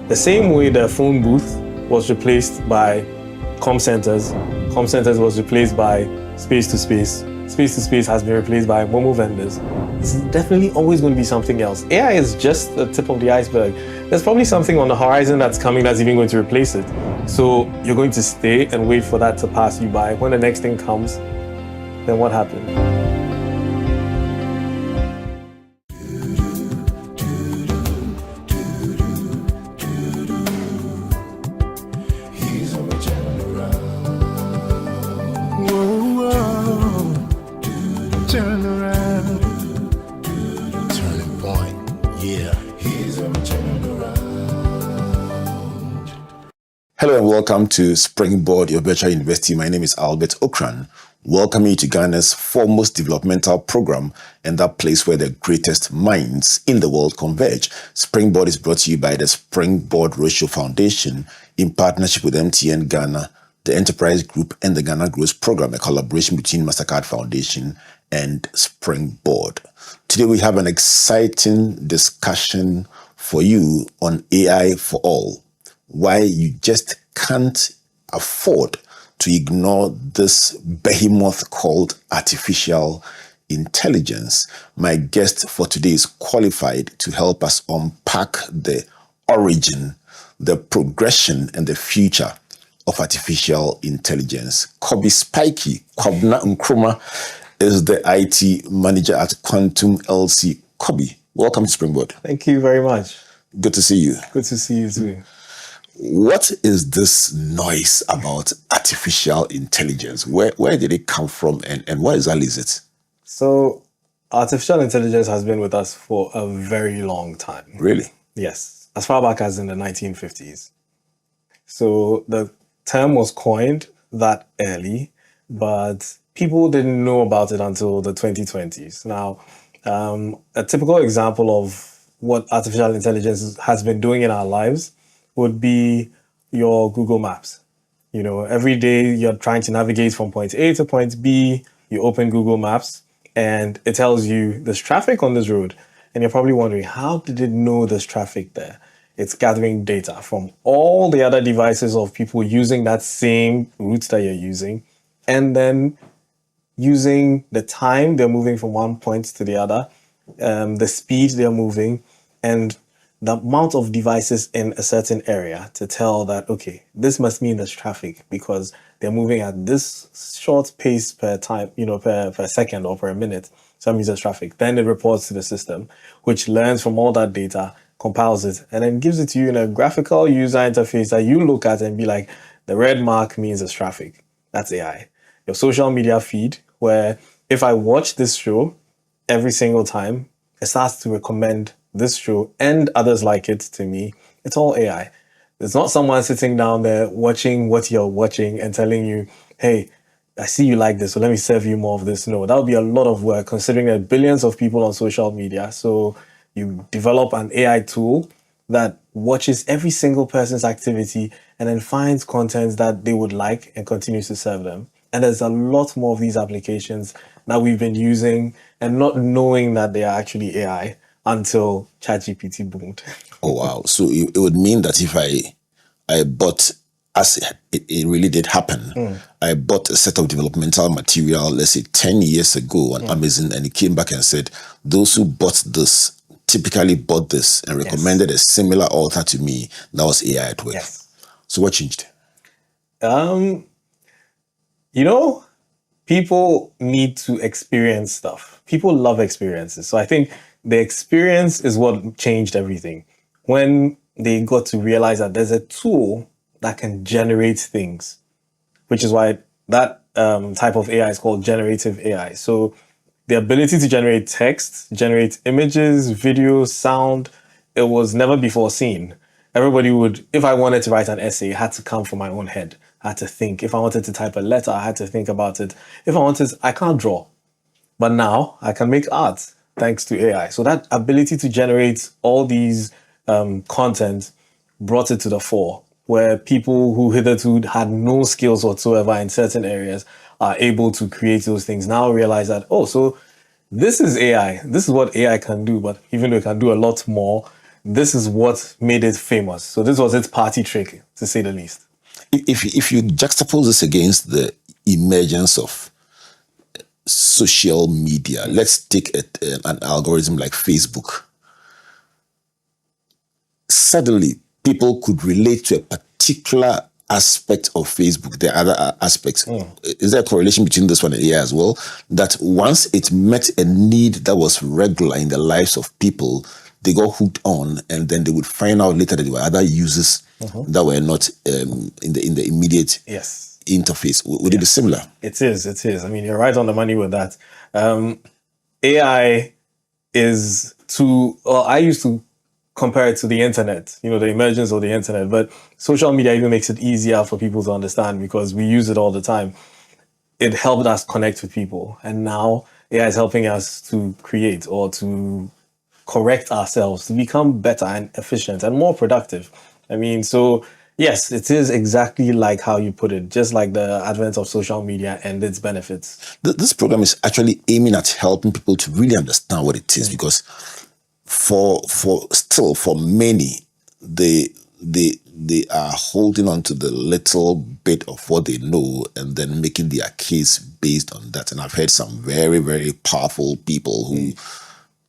The same way the phone booth was replaced by comm centers was replaced by space to space. Space to space has been replaced by Momo vendors. It's definitely always going to be something else. AI is just the tip of the iceberg. There's probably something on the horizon that's coming that's even going to replace it. So you're going to stay and wait for that to pass you by. When the next thing comes, then what happened? Hello and welcome to Springboard, your virtual university. My name is Albert Ocran. Welcome you to Ghana's foremost developmental program and that place where the greatest minds in the world converge. Springboard is brought to you by the Springboard Roadshow Foundation in partnership with MTN Ghana, the Enterprise Group, and the Ghana Growth Program, a collaboration between Mastercard Foundation and Springboard. Today we have an exciting discussion for you on AI for all. Why you just can't afford to ignore this behemoth called artificial intelligence. My guest for today is qualified to help us unpack the origin, the progression, and the future of artificial intelligence. Kobby Spiky Nkrumah is the IT manager at Quantum LC. Kobby, welcome to Springboard. Thank you very much. Good to see you. Good to see you too. What is this noise about artificial intelligence? Where did it come from and what exactly is it? So, artificial intelligence has been with us for a very long time. Really? Yes, as far back as in the 1950s. So, the term was coined that early, but people didn't know about it until the 2020s. Now, a typical example of what artificial intelligence has been doing in our lives would be your Google Maps. You know, every day you're trying to navigate from point A to point B, you open Google Maps and it tells you there's traffic on this road. And you're probably wondering, how did it know there's traffic there? It's gathering data from all the other devices of people using that same route that you're using, and then using the time they're moving from one point to the other, the speed they're moving, and the amount of devices in a certain area to tell that, okay, this must mean there's traffic because they're moving at this short pace per time, per second or per minute. So that means there's traffic. Then it reports to the system, which learns from all that data, compiles it, and then gives it to you in a graphical user interface that you look at and be like, the red mark means there's traffic. That's AI. Your social media feed, where if I watch this show every single time, it starts to recommend this show and others like it to me. It's all AI. It's not someone sitting down there watching what you're watching and telling you, hey, I see you like this, so let me serve you more of this. No, that would be a lot of work considering there are billions of people on social media. So you develop an AI tool that watches every single person's activity and then finds content that they would like and continues to serve them. And there's a lot more of these applications that we've been using and not knowing that they are actually AI until ChatGPT boomed. Oh, wow. So it would mean that if I bought, as it really did happen, I bought a set of developmental material, let's say 10 years ago on Amazon, and it came back and said, those who bought this typically bought this and recommended a similar author to me. That was AI at work. Yes. So what changed? People need to experience stuff. People love experiences. So I think the experience is what changed everything. When they got to realize that there's a tool that can generate things, which is why that type of AI is called generative AI. So the ability to generate text, generate images, video, sound, it was never before seen. Everybody would, if I wanted to write an essay, it had to come from my own head. I had to think. If I wanted to type a letter, I had to think about it. I can't draw. But now I can make art thanks to AI. So that ability to generate all these content brought it to the fore, where people who hitherto had no skills whatsoever in certain areas are able to create those things. Now realize that, oh, so this is AI. This is what AI can do. But even though it can do a lot more, this is what made it famous. So this was its party trick, to say the least. If you juxtapose this against the emergence of social media, let's take an algorithm like Facebook. Suddenly, people could relate to a particular aspect of Facebook. There are other aspects. Is there a correlation between this one and AI as well? That once it met a need that was regular in the lives of people, they got hooked on, and then they would find out later that there were other users that were not in the immediate interface. Would it be similar? It is. I mean, you're right on the money with that. AI is I used to compare it to the internet, the emergence of the internet, but social media even makes it easier for people to understand because we use it all the time. It helped us connect with people, and now AI is helping us to create or to correct ourselves, to become better and efficient and more productive. I mean, so yes, it is exactly like how you put it, just like the advent of social media and its benefits. This program is actually aiming at helping people to really understand what it is, because for many, they are holding on to the little bit of what they know and then making their case based on that. And I've heard some very, very powerful people who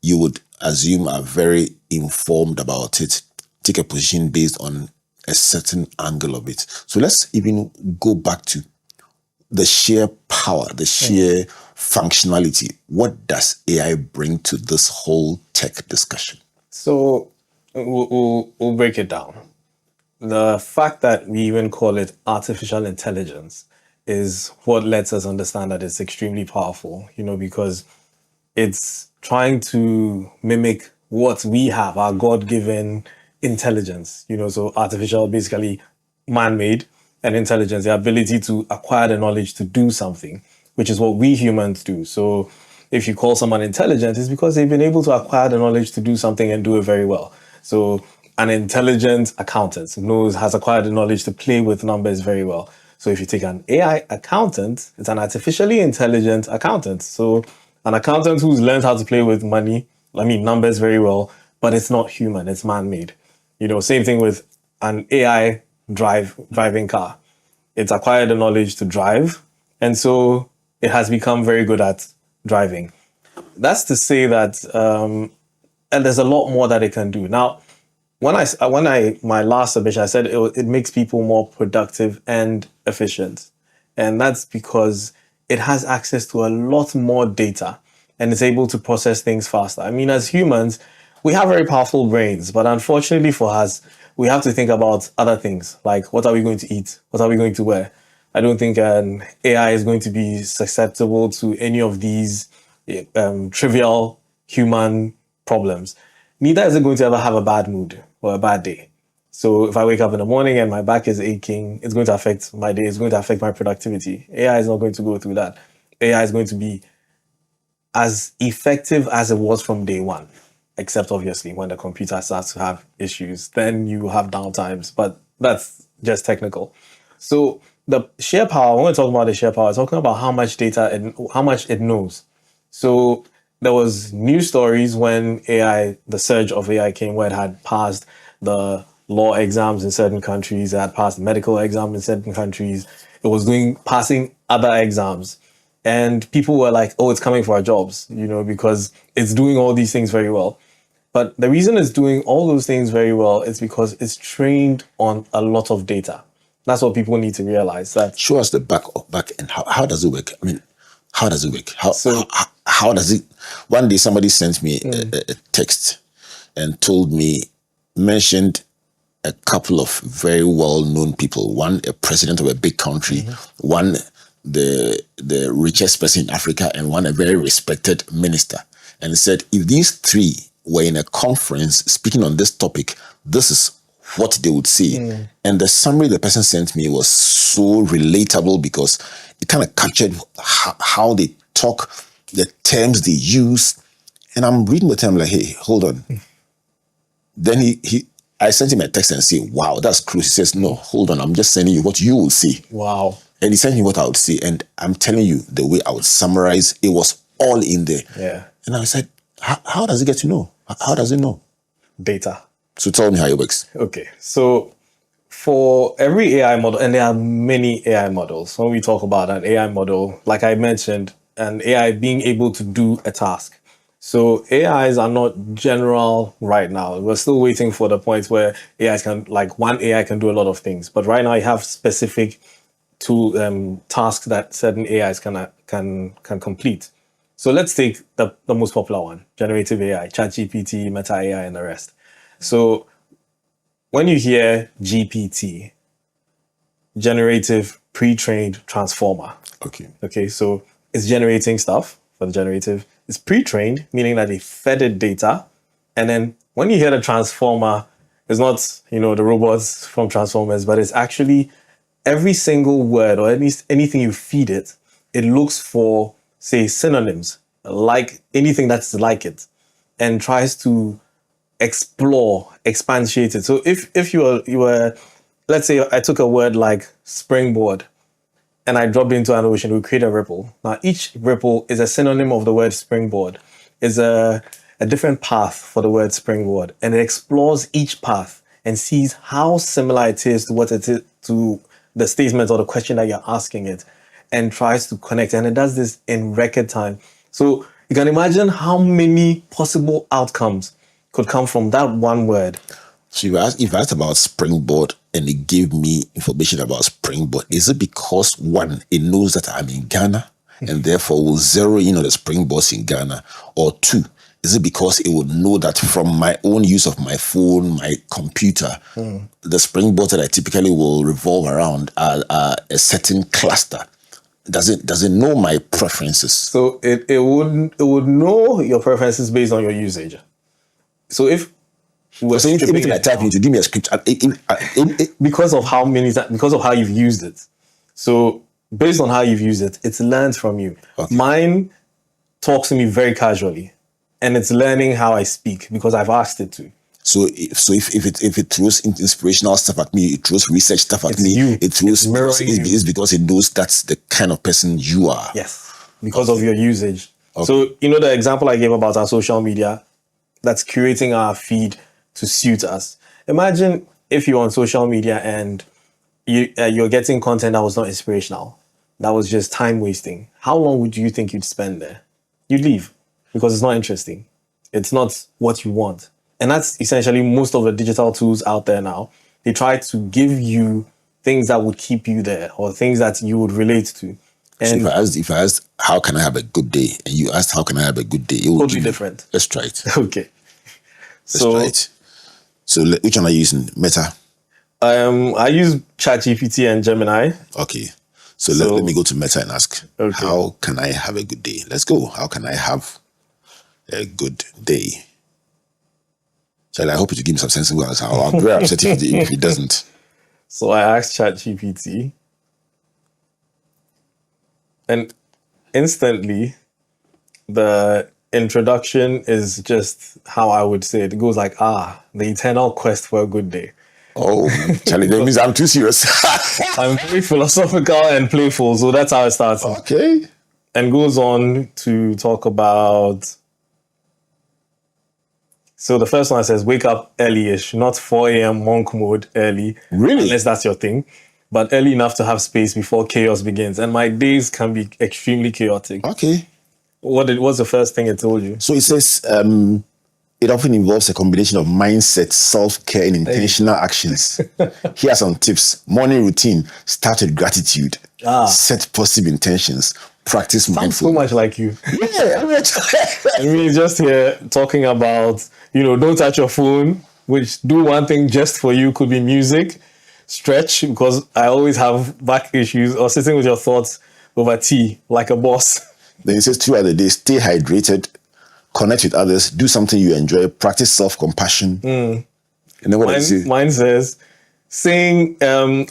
you would assume are very informed about it, take a position based on a certain angle of it. So let's even go back to the sheer power, the sheer functionality. What does AI bring to this whole tech discussion? So we'll break it down. The fact that we even call it artificial intelligence is what lets us understand that it's extremely powerful, because it's trying to mimic what we have, our God-given intelligence, so artificial, basically man-made, and intelligence, the ability to acquire the knowledge to do something, which is what we humans do. So if you call someone intelligent, it's because they've been able to acquire the knowledge to do something and do it very well. So an intelligent accountant has acquired the knowledge to play with numbers very well. So if you take an AI accountant, it's an artificially intelligent accountant. So an accountant who's learned how to play with numbers very well, but it's not human, it's man-made. Same thing with an AI driving car. It's acquired the knowledge to drive, and so it has become very good at driving. That's to say that and there's a lot more that it can do. Now, my last submission, I said it makes people more productive and efficient. And that's because it has access to a lot more data and is able to process things faster. I mean, as humans, we have very powerful brains, but unfortunately for us, we have to think about other things, like what are we going to eat? What are we going to wear? I don't think an AI is going to be susceptible to any of these trivial human problems. Neither is it going to ever have a bad mood or a bad day. So if I wake up in the morning and my back is aching, it's going to affect my day. It's going to affect my productivity. AI is not going to go through that. AI is going to be as effective as it was from day one, except obviously when the computer starts to have issues, then you have downtimes, but that's just technical. So the sheer power, when we're talking about the sheer power, talking about how much data and how much it knows. So there was news stories when the surge of AI came, where it had passed the law exams in certain countries, it had passed medical exams in certain countries. It was passing other exams. And people were like, oh, it's coming for our jobs, because it's doing all these things very well. But the reason it's doing all those things very well is because it's trained on a lot of data. That's what people need to realize. That show us the back end. How does it work? I mean, how does it work? How does it? One day somebody sent me a text and mentioned a couple of very well-known people. One, a president of a big country. One, the richest person in Africa, and one, a very respected minister. And he said, if these three were in a conference speaking on this topic, this is what they would say. And the summary the person sent me was so relatable because it kind of captured how they talk, the terms they use. And I'm reading the term like, hey, hold on. Then I sent him a text and say, wow, that's close. He says, no, hold on. I'm just sending you what you will see. Wow. And he sent me what I would see. And I'm telling you, the way I would summarize, it was all in there. Yeah. And I said, how does it get to know? How does it know? Data. So tell me how it works. Okay, so for every AI model, and there are many AI models. When we talk about an AI model, like I mentioned, an AI being able to do a task. So AIs are not general right now. We're still waiting for the point where AIs can, like one AI can do a lot of things. But right now you have specific tasks that certain AIs can complete. So let's take the most popular one, generative AI, ChatGPT, Meta AI, and the rest. So when you hear GPT, generative pre-trained transformer. Okay, so it's generating stuff for the generative. It's pre-trained, meaning that they fed it data. And then when you hear the transformer, it's not, the robots from Transformers, but it's actually every single word or at least anything you feed it, it looks for, say, synonyms, like anything that's like it, and tries to explore, expatiate it. So if you were, let's say I took a word like springboard and I drop it into an ocean, we create a ripple. Now each ripple is a synonym of the word springboard. Is a different path for the word springboard, and it explores each path and sees how similar it is to what it is to the statement or the question that you're asking it, and tries to connect. And it does this in record time. So you can imagine how many possible outcomes could come from that one word. So if I asked about Springboard and it gave me information about Springboard, is it because one, it knows that I'm in Ghana and therefore will zero in on the Springboards in Ghana? Or two, is it because it would know that from my own use of my phone, my computer, the Springboards that I typically will revolve around are a certain cluster? Does it know my preferences? So it would know your preferences based on your usage. So if so anything I type into, give me a script because of how you've used it. So based on how you've used it, it's learned from you. Okay. Mine talks to me very casually, and it's learning how I speak because I've asked it to. So if it throws inspirational stuff at me, it throws research stuff at me, it throws it's because it knows that's the kind of person you are. Yes, because of your usage. Okay. So the example I gave about our social media, that's curating our feed to suit us. Imagine if you're on social media and you're getting content that was not inspirational, that was just time wasting. How long would you think you'd spend there? You'd leave because it's not interesting. It's not what you want. And that's essentially most of the digital tools out there now. They try to give you things that would keep you there or things that you would relate to. And so if I asked how can I have a good day, and you asked how can I have a good day, it would be different. Let's try it. Okay. Let's try it. So which one are you using? Meta? I use ChatGPT and Gemini. Okay. So let me go to Meta and ask, how can I have a good day? Let's go. How can I have a good day? So I hope you give me some sensible answer. I'm very upset if it doesn't. So I asked ChatGPT, and instantly the introduction is just how I would say it. It goes like, the eternal quest for a good day. Oh, Charlie, that means I'm too serious. I'm very philosophical and playful, so that's how it starts. Okay. And goes on to talk about... So the first one says, wake up early-ish, not 4 a.m. monk mode early. Really? Unless that's your thing. But early enough to have space before chaos begins. And my days can be extremely chaotic. Okay. What's the first thing it told you? So it says it often involves a combination of mindset, self-care, and intentional actions. Here are some tips. Morning routine. Start with gratitude. Set positive intentions. Practice mindfulness. So much like you. Yeah. I mean, just here talking about, don't touch your phone, which do one thing just for you, could be music. Stretch, because I always have back issues, or sitting with your thoughts over tea, like a boss. Then it says throughout the day, stay hydrated, connect with others, do something you enjoy, practice self-compassion. And then what does it say? Mine says, saying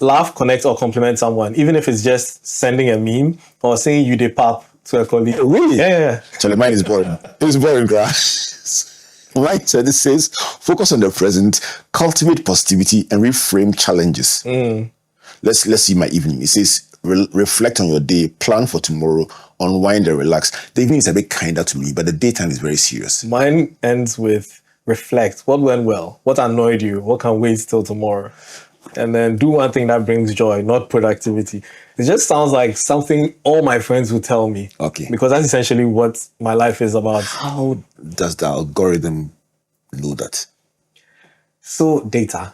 laugh, connect, or compliment someone, even if it's just sending a meme or saying you did pop to a colleague. Really? Yeah. Charlie, mine is boring. It's boring, grass. Mine says, focus on the present, cultivate positivity, and reframe challenges. Let's see my evening. It says, reflect on your day, plan for tomorrow, unwind and relax. The evening is a bit kinder to me, but the daytime is very serious. Mine ends with reflect, what went well, what annoyed you, what can wait till tomorrow, and then do one thing that brings joy, not productivity. It just sounds like something all my friends would tell me. Okay. Because that's essentially what my life is about. How does the algorithm know that? So data.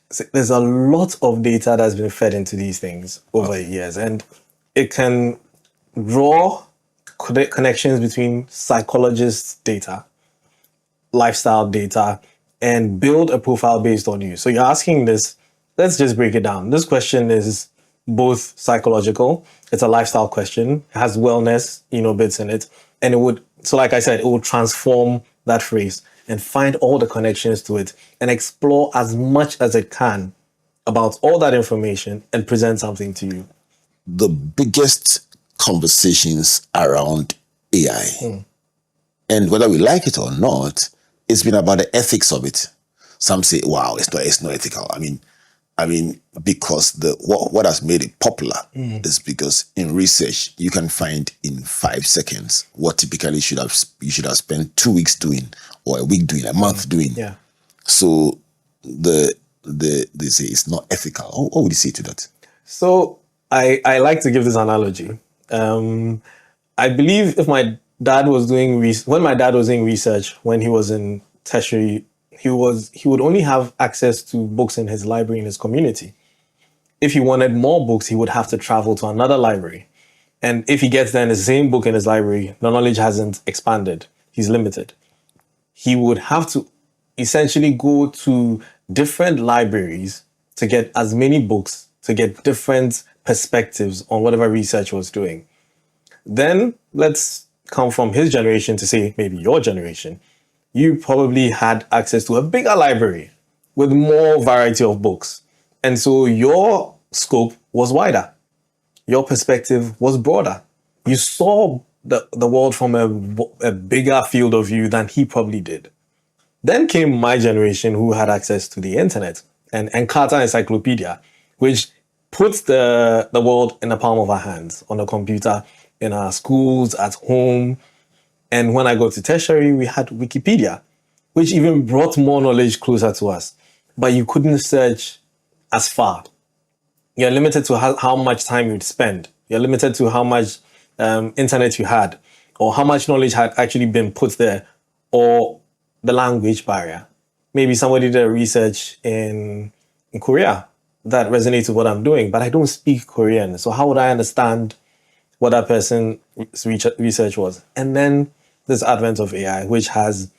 So there's a lot of data that's been fed into these things over the years, and it can draw connections between psychologists' data, lifestyle data, and build a profile based on you. So you're asking this, let's just break it down. This question is both psychological, it's a lifestyle question, it has wellness, bits in it, and it would, so like I said, it will transform that phrase and find all the connections to it and explore as much as it can about all that information and present something to you. The biggest conversations around AI, and whether we like it or not, it's been about the ethics of it. Some say, wow, it's not ethical. I mean, because what has made it popular is because in research you can find in 5 seconds what typically you should have spent 2 weeks doing, or a week doing, a month doing. Yeah. So they say it's not ethical. What would you say to that? So I like to give this analogy. I believe if my dad was doing when my dad was doing research when he was in tertiary, he would only have access to books in his library in his community. If he wanted more books, he would have to travel to another library. And if he gets then the same book in his library, the knowledge hasn't expanded. He's limited. He would have to essentially go to different libraries to get as many books, to get different perspectives on whatever research he was doing. Then let's come from his generation to say maybe your generation. You probably had access to a bigger library with more variety of books. And so your scope was wider. Your perspective was broader. You saw the world from a bigger field of view than he probably did. Then came my generation who had access to the internet and Encarta Encyclopedia, which puts the world in the palm of our hands, on a computer, in our schools, at home. And when I got to tertiary, we had Wikipedia, which even brought more knowledge closer to us. But you couldn't search as far. You're limited to how much time you'd spend. You're limited to how much internet you had, or how much knowledge had actually been put there, or the language barrier. Maybe somebody did a research in Korea that resonates with what I'm doing, but I don't speak Korean. So how would I understand what that person's research was? And then this advent of AI, which has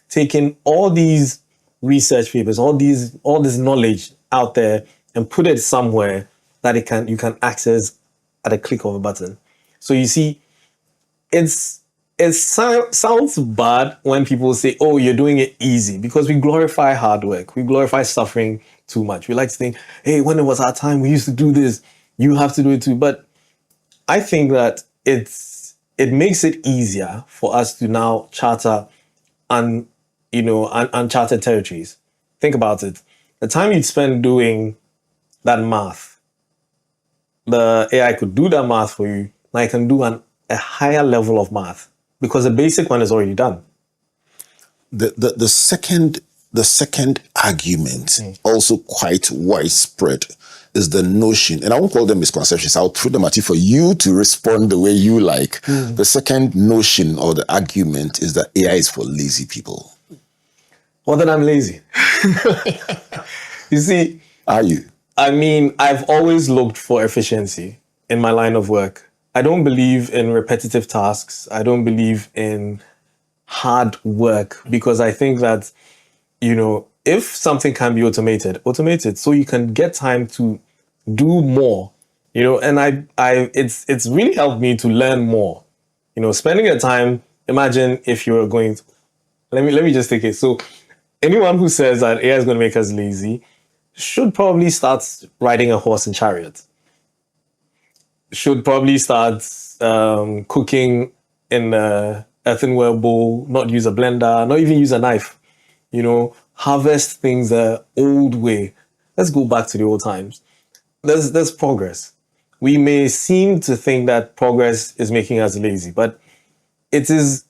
taken all these research papers, all this knowledge out there and put it somewhere that you can access at a click of a button. So you see, it sounds bad when people say, oh, you're doing it easy, because we glorify hard work. We glorify suffering too much. We like to think, hey, when it was our time, we used to do this. You have to do it too. But I think that it makes it easier for us to now charter uncharted territories. Think about it. The time you'd spend doing that math, the AI could do that math for you. Now it can do a higher level of math because the basic one is already done. The second argument, also quite widespread, is the notion, and I won't call them misconceptions, I'll throw them at you for you to respond the way you like. The second notion or the argument is that AI is for lazy people. Well, then I'm lazy. You see, are you? I mean, I've always looked for efficiency in my line of work. I don't believe in repetitive tasks. I don't believe in hard work, because I think that, if something can be automated so you can get time to do more, and it's really helped me to learn more. Spending the time, imagine if you were going to, let me just take it. So anyone who says that AI is going to make us lazy should probably start riding a horse and chariot. Should probably start cooking in an earthenware bowl, not use a blender, not even use a knife. Harvest things the old way. Let's go back to the old times. There's progress. We may seem to think that progress is making us lazy, but it is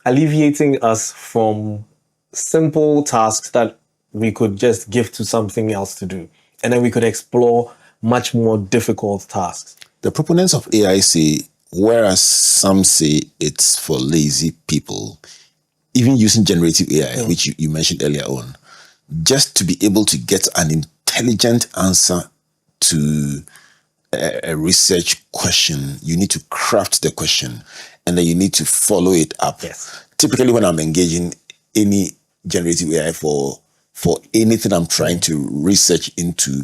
alleviating us from simple tasks that we could just give to something else to do. And then we could explore much more difficult tasks. The proponents of AI say, whereas some say it's for lazy people, even using generative AI, which you mentioned earlier on, just to be able to get an intelligent answer to a research question, you need to craft the question and then you need to follow it up. Yes. Typically, when I'm engaging any generative AI for anything I'm trying to research into,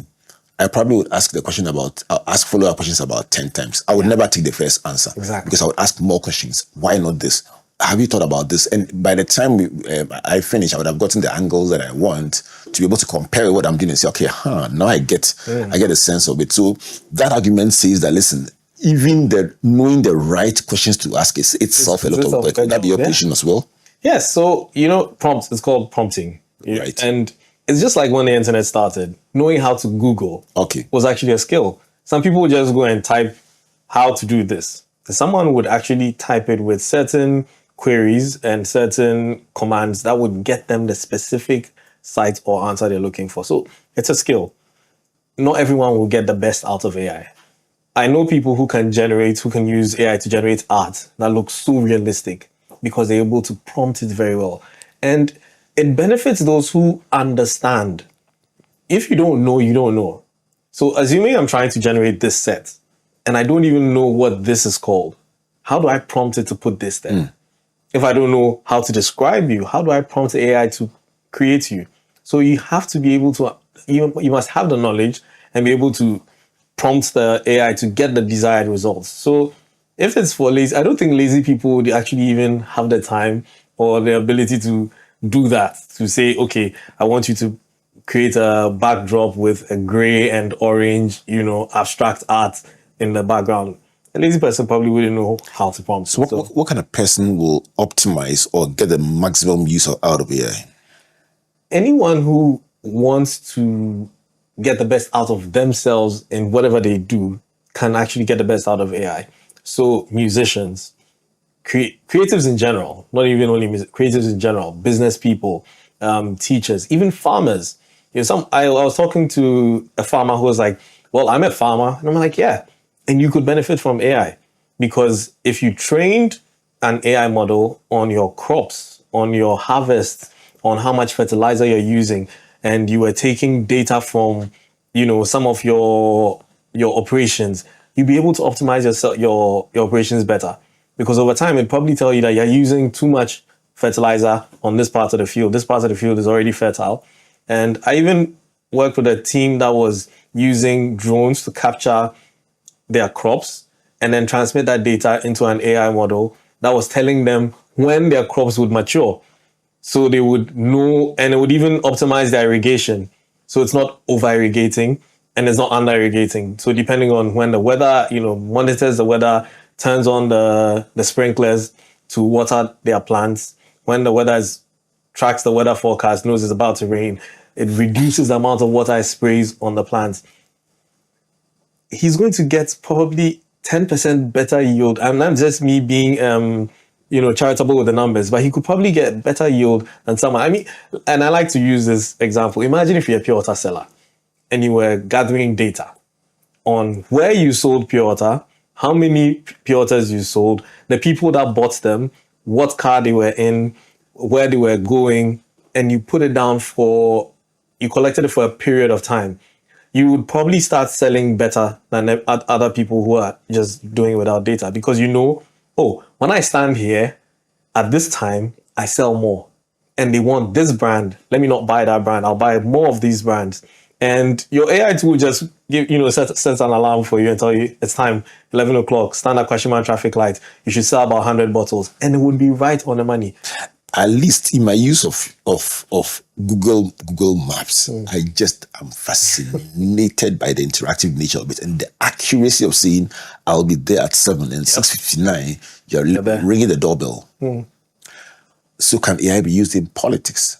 I probably would ask the question I'll ask follow-up questions about 10 times. I would never take the first answer. Exactly. Because I would ask more questions. Why not this? Have you thought about this? And by the time I finish, I would have gotten the angles that I want to be able to compare what I'm doing and say, okay, now I get a sense of it. So that argument says that, listen, even knowing the right questions to ask is itself a lot of work. Would that be your position as well? Yes. So, prompts, it's called prompting. Right. And it's just like when the internet started, knowing how to Google was actually a skill. Some people would just go and type how to do this. Someone would actually type it with certain queries and certain commands that would get them the specific site or answer they're looking for. So it's a skill. Not everyone will get the best out of AI. I know people who can use AI to generate art that looks so realistic because they're able to prompt it very well. And it benefits those who understand. If you don't know, you don't know. So assuming I'm trying to generate this set and I don't even know what this is called, how do I prompt it to put this there? If I don't know how to describe you, how do I prompt the AI to create you? So you have to be able to, you must have the knowledge and be able to prompt the AI to get the desired results. So if it's for lazy, I don't think lazy people would actually even have the time or the ability to do that, to say, okay, I want you to create a backdrop with a gray and orange, abstract art in the background. A lazy person probably wouldn't know how to prompt. So what kind of person will optimize or get the maximum use out of AI? Anyone who wants to get the best out of themselves in whatever they do can actually get the best out of AI. So musicians, creatives in general, not even only music, creatives in general, business people, teachers, even farmers. I was talking to a farmer who was like, well, I'm a farmer. And I'm like, yeah. And you could benefit from AI because if you trained an AI model on your crops, on your harvest, on how much fertilizer you're using, and you were taking data from, some of your operations, you'll be able to optimize your operations better. Because over time, it'd probably tell you that you're using too much fertilizer on this part of the field. This part of the field is already fertile. And I even worked with a team that was using drones to capture their crops and then transmit that data into an AI model that was telling them when their crops would mature. So they would know, and it would even optimize their irrigation. So it's not over irrigating and it's not under irrigating. So depending on when the weather, monitors the weather, turns on the sprinklers to water their plants. When the weather tracks the weather forecast, knows it's about to rain, it reduces the amount of water it sprays on the plants. He's going to get probably 10% better yield. And not just me being, charitable with the numbers, but he could probably get better yield than someone. And I like to use this example. Imagine if you're a pure water seller and you were gathering data on where you sold pure water, how many pure waters you sold, the people that bought them, what car they were in, where they were going, and you put it down you collected it for a period of time. You would probably start selling better than other people who are just doing it without data because when I stand here at this time, I sell more and they want this brand. Let me not buy that brand. I'll buy more of these brands. And your AI tool just set an alarm for you and tell you it's time, 11 o'clock, stand at Kwashima traffic light. You should sell about 100 bottles and it would be right on the money. At least in my use of Google Maps, I just am fascinated by the interactive nature of it and the accuracy of saying I'll be there at 7 and 6:59, you're ringing the doorbell. So can AI be used in politics?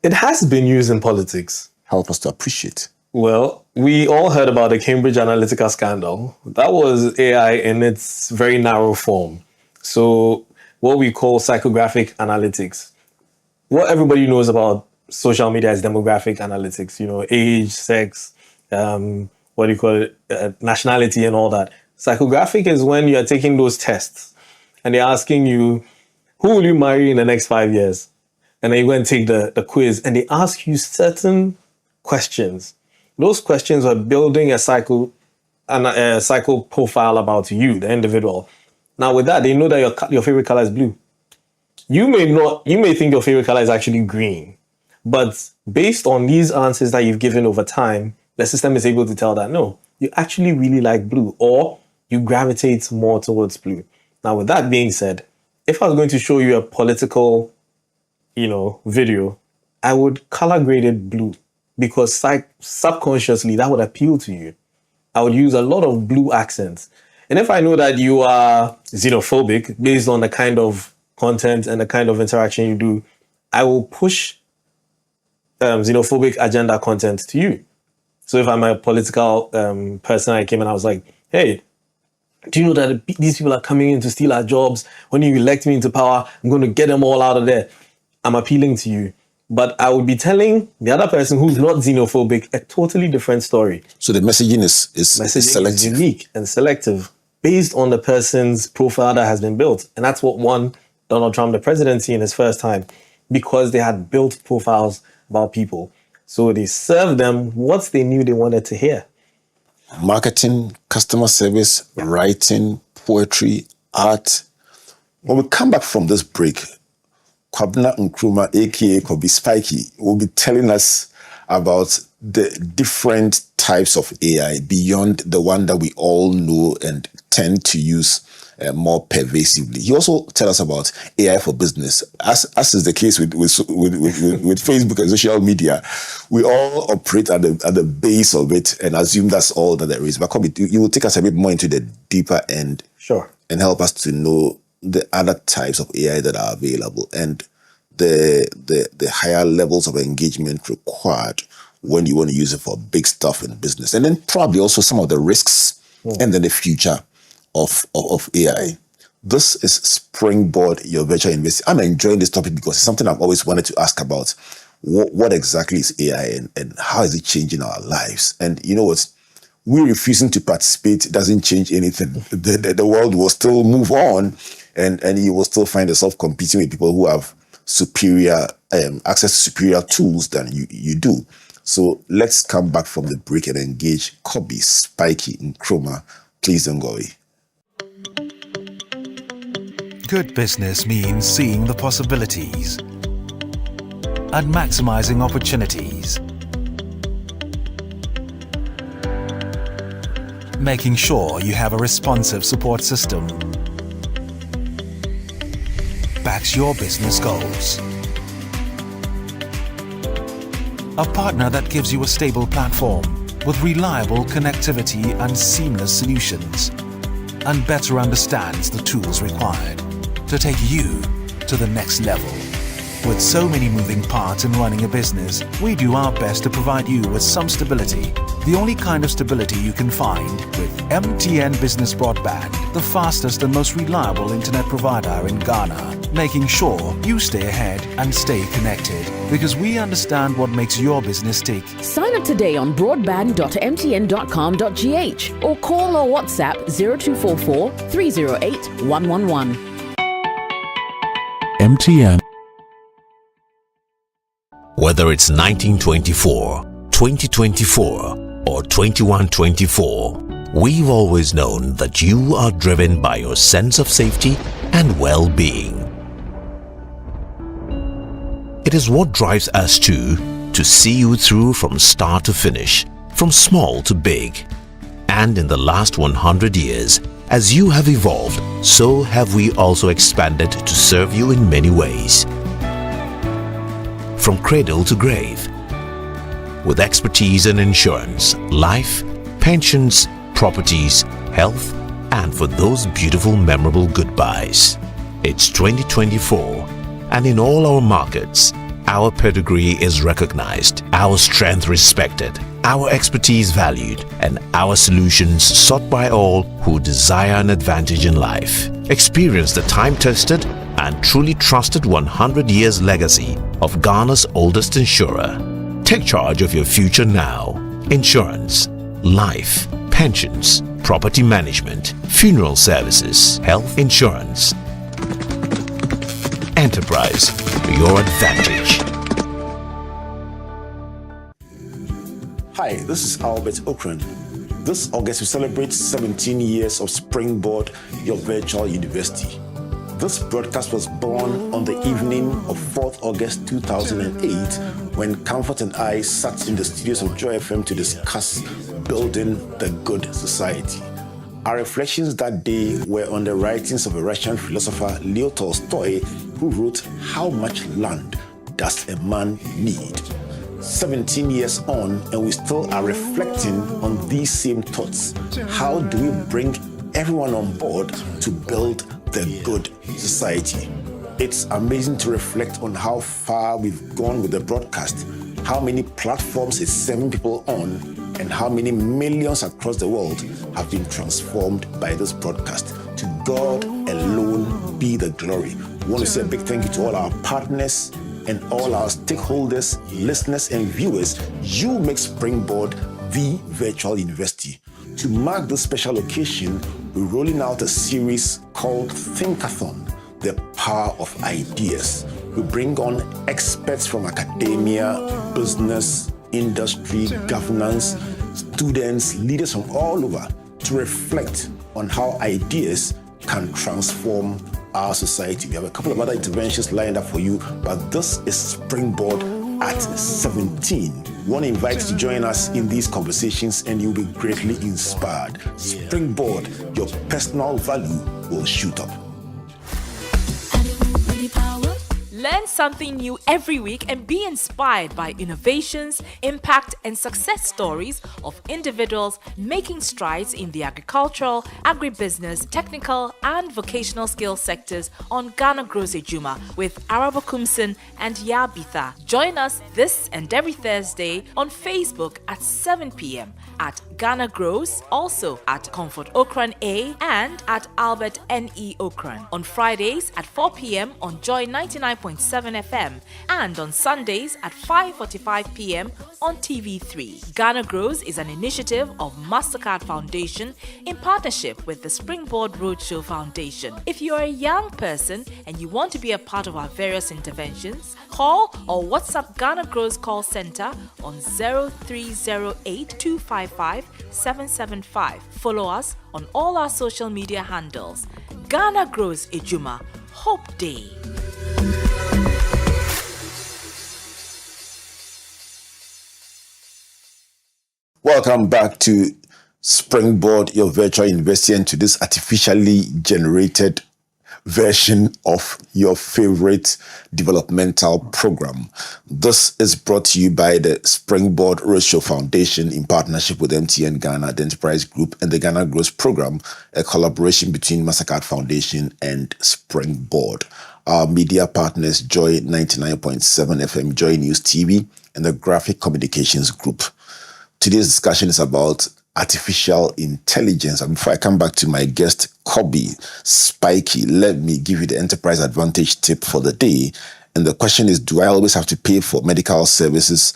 It has been used in politics. Help us to appreciate. Well, we all heard about the Cambridge Analytica scandal. That was AI in its very narrow form. So what we call psychographic analytics. What everybody knows about social media is demographic analytics, age, sex, nationality and all that. Psychographic is when you're taking those tests and they're asking you, who will you marry in the next 5 years? And then you go and take the quiz and they ask you certain questions. Those questions are building a psycho profile about you, the individual. Now with that, they know that your favorite color is blue. You may think your favorite color is actually green, but based on these answers that you've given over time, the system is able to tell that no, you actually really like blue, or you gravitate more towards blue. Now with that being said, if I was going to show you a political, video, I would color grade it blue because subconsciously that would appeal to you. I would use a lot of blue accents. And if I know that you are xenophobic based on the kind of content and the kind of interaction you do, I will push xenophobic agenda content to you. So if I'm a political person, I came and I was like, hey, do you know that these people are coming in to steal our jobs? When you elect me into power, I'm going to get them all out of there. I'm appealing to you. But I would be telling the other person who's not xenophobic a totally different story. So the messaging is selective. Is unique and selective based on the person's profile that has been built. And that's what won Donald Trump the presidency in his first time, because they had built profiles about people. So they served them what they knew they wanted to hear. Marketing, customer service, writing, poetry, art. When we come back from this break, Kobby Nkrumah, aka Kobby Spiky, will be telling us about the different types of AI beyond the one that we all know and tend to use more pervasively. He also tell us about AI for business. As is the case with Facebook and social media, we all operate at the base of it and assume that's all that there is. But Kobby, you will take us a bit more into the deeper end, sure, and help us to know the other types of AI that are available and the higher levels of engagement required when you want to use it for big stuff in business, and then probably also some of the risks and then the future of AI. This is Springboard, your virtual investing. I'm enjoying this topic because it's something I've always wanted to ask about. What exactly is AI and how is it changing our lives? And you know what? We refusing to participate doesn't change anything. The world will still move on, and you will still find yourself competing with people who have superior access to superior tools than you do. So let's come back from the break and engage Kobby Spiky Nkrumah. Please don't go away. Good business means seeing the possibilities and maximizing opportunities. Making sure you have a responsive support system backs your business goals. A partner that gives you a stable platform with reliable connectivity and seamless solutions, and better understands the tools required to take you to the next level. With so many moving parts in running a business, we do our best to provide you with some stability. The only kind of stability you can find with MTN Business Broadband, the fastest and most reliable internet provider in Ghana, making sure you stay ahead and stay connected, because we understand what makes your business tick. Sign up today on broadband.mtn.com.gh or call or WhatsApp 0244 308 111. MTN. Whether it's 1924, 2024, or 2124, we've always known that you are driven by your sense of safety and well-being. It is what drives us to see you through from start to finish, from small to big. And in the last 100 years, as you have evolved, so have we also expanded to serve you in many ways. From cradle to grave, with expertise in insurance, life, pensions, properties, health, and for those beautiful memorable goodbyes. It's 2024, and in all our markets, our pedigree is recognized, our strength respected, our expertise valued, and our solutions sought by all who desire an advantage in life. Experience the time-tested, and truly trusted 100 years legacy of Ghana's oldest insurer. Take charge of your future now. Insurance, life, pensions, property management, funeral services, health insurance. Enterprise, your advantage. Hi, this is Albert Ocran. This August we celebrate 17 years of Springboard, your virtual university. This broadcast was born on the evening of 4th August 2008 when Comfort and I sat in the studios of Joy FM to discuss building the good society. Our reflections that day were on the writings of a Russian philosopher Leo Tolstoy, who wrote, "How much land does a man need?" 17 years on, and we still are reflecting on these same thoughts. How do we bring everyone on board to build the good society? It's amazing to reflect on how far we've gone with the broadcast, how many platforms it's serving people on, and how many millions across the world have been transformed by this broadcast. To God alone be the glory. We want to say a big thank you to all our partners and all our stakeholders, listeners, and viewers. You make Springboard the virtual university. To mark this special occasion, we're rolling out a series called Thinkathon, the power of ideas. We bring on experts from academia, business, industry, governance, students, leaders from all over to reflect on how ideas can transform our society. We have a couple of other interventions lined up for you, but this is Springboard at 17. We want to invite you to join us in these conversations and you'll be greatly inspired. Springboard, your personal value will shoot up. Learn something new every week and be inspired by innovations, impact, and success stories of individuals making strides in the agricultural, agribusiness, technical, and vocational skill sectors on Ghana Grows Ejuma with Araba Kumsin and Yabitha. Join us this and every Thursday on Facebook at 7 p.m. at Ghana Grows, also at Comfort Ocran A and at Albert N.E. Ocran. On Fridays at 4 p.m. on Joy 99.7 FM and on Sundays at 5:45 p.m. on TV3. Ghana Grows is an initiative of MasterCard Foundation in partnership with the Springboard Roadshow Foundation. If you are a young person and you want to be a part of our various interventions, call or WhatsApp Ghana Grows call center on 0308 255 775. Follow us on all our social media handles. Ghana Grows Ejuma. Hope Day. Welcome back to Springboard, your virtual university, and to this artificially generated version of your favorite developmental program. This is brought to you by the Springboard Roadshow Foundation in partnership with MTN Ghana, the Enterprise Group, and the Ghana Grows Program, a collaboration between MasterCard Foundation and Springboard. Our media partners, Joy 99.7 FM, Joy News TV, and the Graphic Communications Group. Today's discussion is about artificial intelligence. And before I come back to my guest, Kobby Spiky, let me give you the enterprise advantage tip for the day. And the question is, do I always have to pay for medical services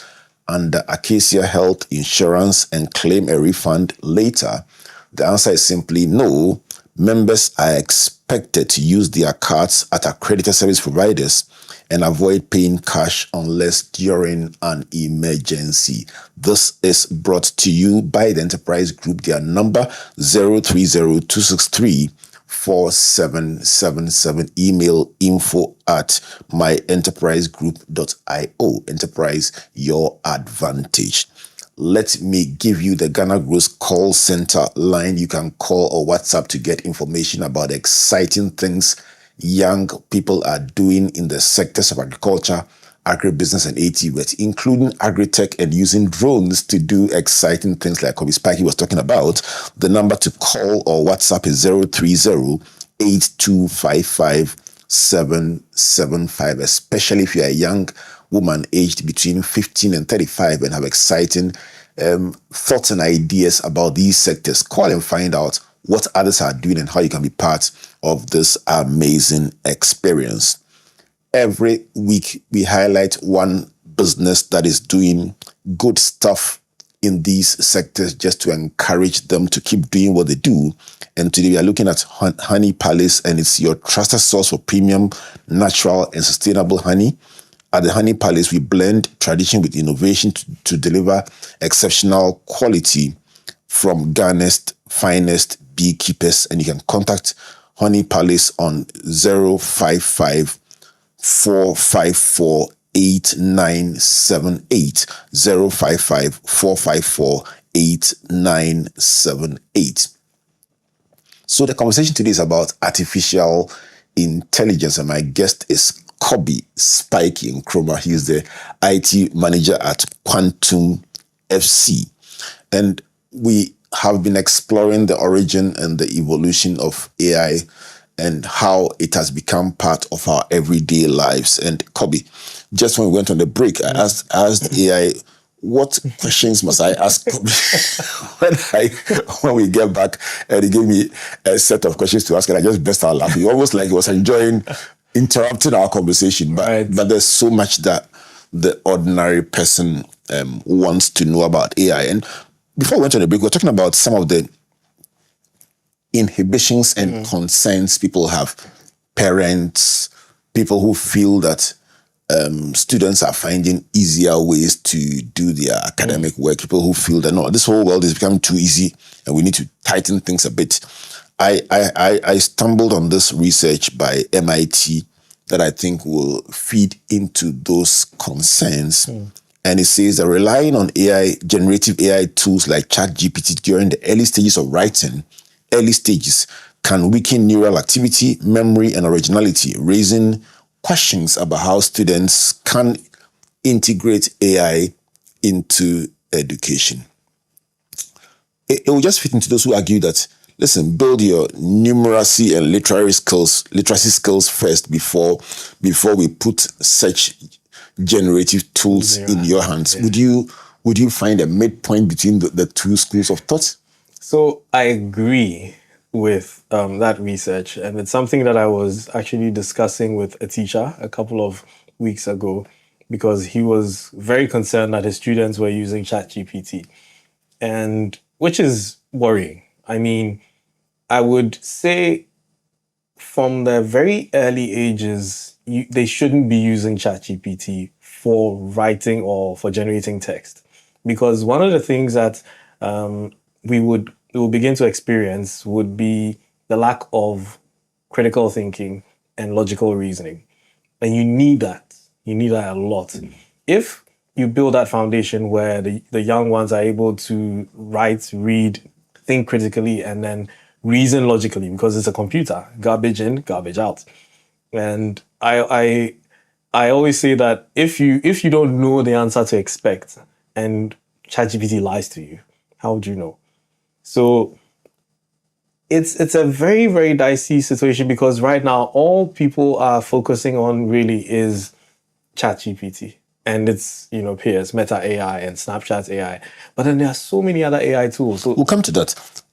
under Acacia Health Insurance and claim a refund later? The answer is simply no. Members are expected to use their cards at accredited service providers and avoid paying cash unless during an emergency. This is brought to you by the Enterprise Group. Their number 030-263-4777. Email info@myenterprisegroup.io. Enterprise, your advantage. Let me give you the Ghana Grows call center line. You can call or WhatsApp to get information about exciting things young people are doing in the sectors of agriculture, agribusiness, and ATVET, including agri-tech and using drones to do exciting things like Kobby Spiky was talking about. The number to call or WhatsApp is 030-8255-775, especially if you're a young woman aged between 15 and 35 and have exciting thoughts and ideas about these sectors. Call and find out what others are doing and how you can be part of this amazing experience. Every week, we highlight one business that is doing good stuff in these sectors just to encourage them to keep doing what they do. And today we are looking at Honey Palace, and it's your trusted source for premium, natural, and sustainable honey. At the Honey Palace, we blend tradition with innovation to deliver exceptional quality from Ghana's finest beekeepers. And you can contact Honey Palace on 055 454 8978 055 454 8978. So the conversation today is about artificial intelligence, and my guest is Kobby Spiky Nkrumah. He is the IT manager at Quantum FC, and we have been exploring the origin and the evolution of AI and how it has become part of our everyday lives. And Kobby, just when we went on the break, I asked AI, what questions must I ask Kobby when we get back? And he gave me a set of questions to ask, and I just burst out laughing, almost like he was enjoying interrupting our conversation. But there's so much that the ordinary person wants to know about AI. And before we went on the break, we were talking about some of the inhibitions and concerns people have. Parents, people who feel that students are finding easier ways to do their academic work, people who feel that, no, this whole world is becoming too easy and we need to tighten things a bit. I stumbled on this research by MIT that I think will feed into those concerns. And it says that relying on generative AI tools like ChatGPT during the early stages of writing, can weaken neural activity, memory, and originality, raising questions about how students can integrate AI into education. It will just fit into those who argue that, listen, build your numeracy and literacy skills first before we put such generative tools in your hands. Yeah. Would you find a midpoint between the two schools of thought? So I agree with that research, and it's something that I was actually discussing with a teacher a couple of weeks ago, because he was very concerned that his students were using ChatGPT, and which is worrying. I mean, I would say from the very early ages, they shouldn't be using ChatGPT for writing or for generating text, because one of the things that we will begin to experience would be the lack of critical thinking and logical reasoning. And you need that. You need that a lot. If you build that foundation where the young ones are able to write, read, think critically, and then reason logically, because it's a computer, garbage in, garbage out. And I always say that if you don't know the answer to expect and ChatGPT lies to you, how would you know? So it's a very, very dicey situation, because right now all people are focusing on really is ChatGPT and its peers, Meta AI and Snapchat AI. But then there are so many other AI tools. So we'll come to that.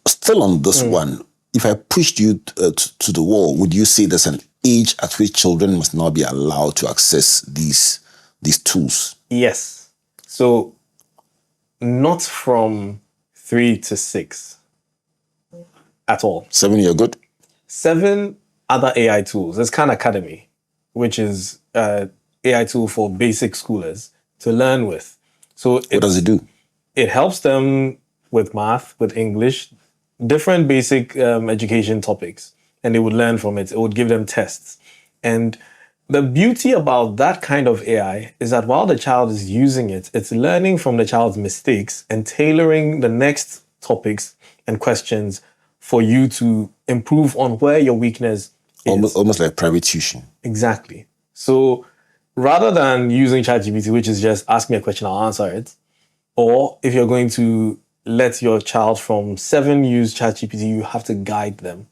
Still on this one, if I pushed you to the wall, would you say there's an age at which children must now be allowed to access these tools? Yes. So not from 3 to 6 at all. 7, you're good? 7 other AI tools. There's Khan Academy, which is an AI tool for basic schoolers to learn with. So what does it do? It helps them with math, with English, different basic education topics, and they would learn from it. It would give them tests. And the beauty about that kind of AI is that while the child is using it, it's learning from the child's mistakes and tailoring the next topics and questions for you to improve on where your weakness is. Almost like private tuition. Exactly. So rather than using ChatGPT, which is just ask me a question, I'll answer it, or if you're going to let your child from 7 use ChatGPT, you have to guide them.